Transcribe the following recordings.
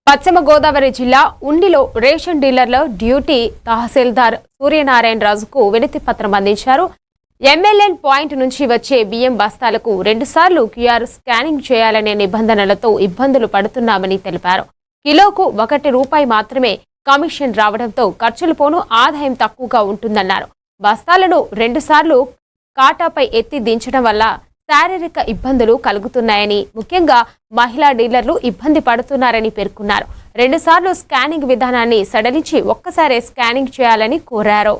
పశ్చిమ గోదావరి జిల్లా ఉండిలో ration డీలర్ల duty తహసీల్దార్ సూర్యనారాయణ రాజుకు వినతి పత్రం అందించారు. ఎంఎల్ఎన్ పాయింట్ నుంచి వచ్చే బియ్యం బస్తాలకు 2 సార్లు క్యూఆర్ స్కానింగ్ చేయాలనే నిబంధనలతో ఇబ్బందులు పడుతున్నామని తెలిపారు. కిలోకు ₹1 మాత్రమే కమిషన్ రావడంతో ఖర్చులు పోను ఆదాయం తక్కువగా ఉంటుందన్నారు. బస్తాలను 2 సార్లు కాటాపై ఎత్తి దించడం వల్ల శారీరక ఇబ్బందులు కలుగుతున్నాయని, ముఖ్యంగా మహిళా డీలర్లు ఇబ్బంది పడుతున్నారని పేర్కొన్నారు. 2 సార్లు స్కానింగ్ విధానాన్ని సడలించి ఒక్కసారే స్కానింగ్ చేయాలని కోరారు.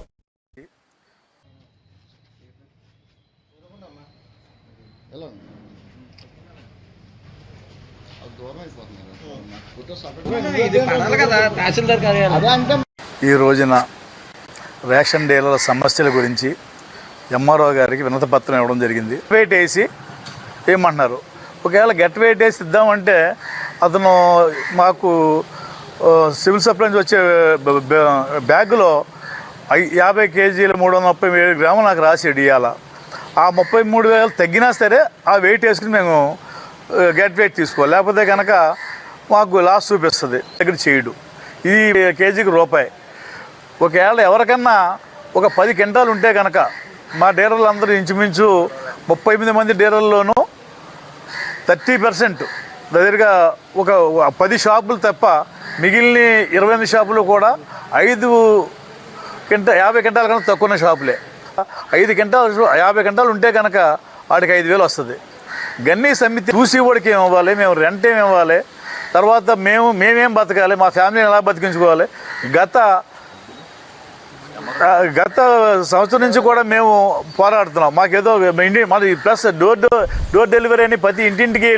ఈ రోజున రేషన్ డీలర్ల సమస్యల గురించి ఎంఆర్ఓ గారికి వినతి పత్రం ఇవ్వడం జరిగింది. వెయిట్ వేసి ఏమంటున్నారు, ఒకవేళ గెట్ వెయిట్ వేసి ఇద్దామంటే అతను మాకు సివిల్ సప్లై నుంచి వచ్చే బ్యాగులో 50 కేజీలు 337 గ్రాములు నాకు రాసాడు. ఇవాళ ఆ 33,000 తగ్గినా సరే ఆ వెయిట్ వేసుకుని మేము గెట్ వెయిట్ తీసుకోవాలి, లేకపోతే కనుక మాకు లాస్ చూపిస్తుంది. దగ్గర చేయడు. ఇది కేజీకి ₹1. ఒకవేళ ఎవరికన్నా ఒక 10 క్వింటాలు ఉంటే కనుక మా డీలర్లు అందరూ ఇంచుమించు 38 మంది డీలర్లోనూ 30% దగ్గరగా ఒక 10 షాపులు తప్ప మిగిలిన 28 షాపులు కూడా 50 క్వింటాల కన్నా తక్కువ షాపులే. 50 క్వింటాలు ఉంటే కనుక వాడికి 5,000 వస్తుంది. గన్నీ సమితి చూసి వాడికి ఏమి ఇవ్వాలి, మేము రెంట్ ఏమి ఇవ్వాలి, తర్వాత మేమేం బతకాలి, మా ఫ్యామిలీని ఎలా బతికించుకోవాలి. గత సంవత్సరం నుంచి కూడా మేము పోరాడుతున్నాం. మాకేదో మాది ప్లస్ డోర్ డెలివరీ అని ప్రతి ఇంటింటికి